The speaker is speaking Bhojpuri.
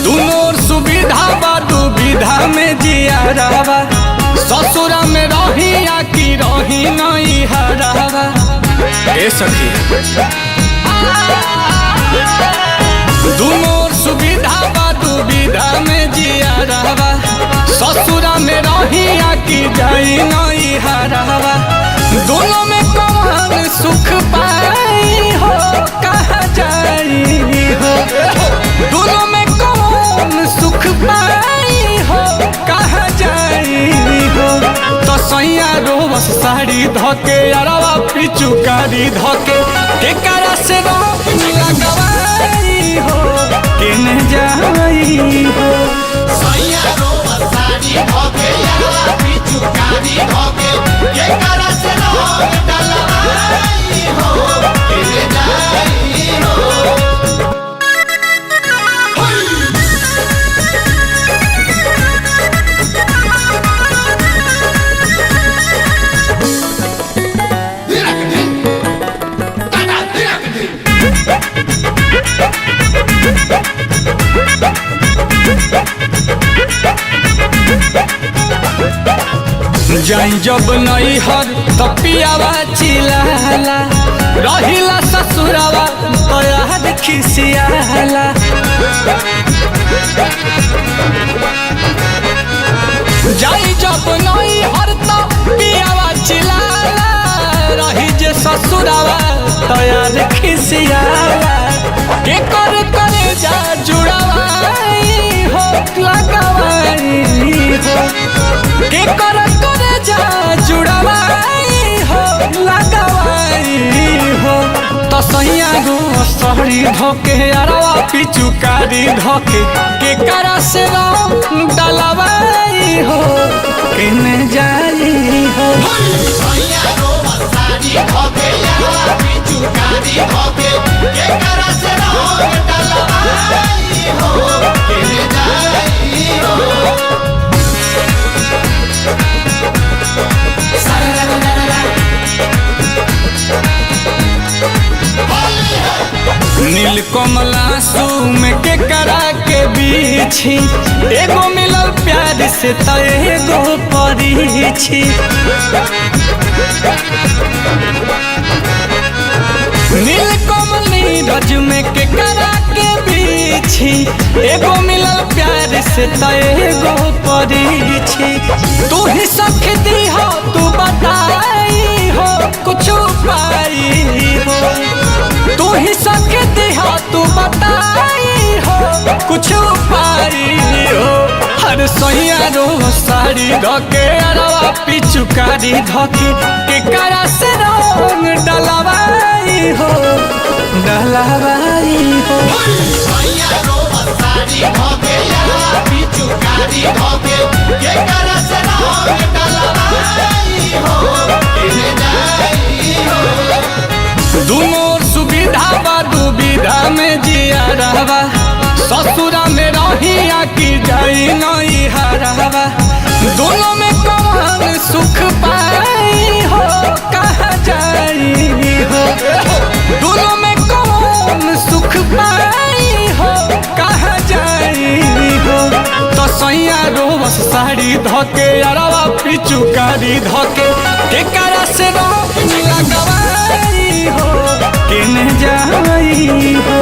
दुनोर सुविधा बा दुविधा में जिया रहा ससुरा में रही या कि रही नहीं हरावा। ए सखी दुनोर सुविधा बा दुविधा में जिया रहा ससुरा में रही या कि जाई नहीं हरावा। दोनों में कौन सुख पाई हो कहाँ जाई हो, दोनों में कौन सुख पाई हो कहाँ जाई हो। तो सैया रोबस साड़ी धोके अरवा पिचुकारी धोके केकरा से लगवाई हो केने जाई हो। सैया रोबस साड़ी धोके अरवा पिचुकारी धोके केकरा से डलवाई हो केने जाई हो। जाई जब नहीं हर तपियावा चिलाला रहिला ससुरावा तो याद खिसियाला। जाई जब नहीं हर तपियावा चिलाला रही जे ससुरावा तो याद खिसियाला। के कर करे जा जुड़ावाई हो लगवाई हो, के कर जा जुड़वाई हो लगवाई हो। तो सैया गो साड़ी धोके अरवा पिचुकारी धोके केकरा से डलवाई हो केने जाई हो। सैया रोबस साड़ी धोके अरवा पिचुकारी धोके केकरा से डलवाई हो केने जाई हो। नील कमला सुम के करा के बीछी एगो मिलल प्यार से तो एगो परीछी। नील कमली रज में के करा के बीछी एगो मिलल प्यार से तो एगो परीछी। तू ही सख दी हो तू बताई हो कुछ पाई हो, तू ही सकती हो तू बताई हो कुछ पाई हो। हर सैया रो साड़ी धोके अरवा पिचुकारी धोके केकरा से रंग डलवाई हो डलवाई हो। सैया रोबस साड़ी धोके अरवा पिचुकारी धोके केकरा से रंग डलवाई हो केने जाई हो। दुनोर सुविधा बा दुविधा में जिया रहा ससुरा में रही या कि जाई नहीं हरावा। दोनों में कौन सुख पाई हो कहाँ जाई हो, दोनों में कौन सुख पाई हो कहाँ जाई हो। तो सैया रोबस साड़ी धोके अरवा पिचुकारी धोके केकरा से लगवाई हो केने जाई हो।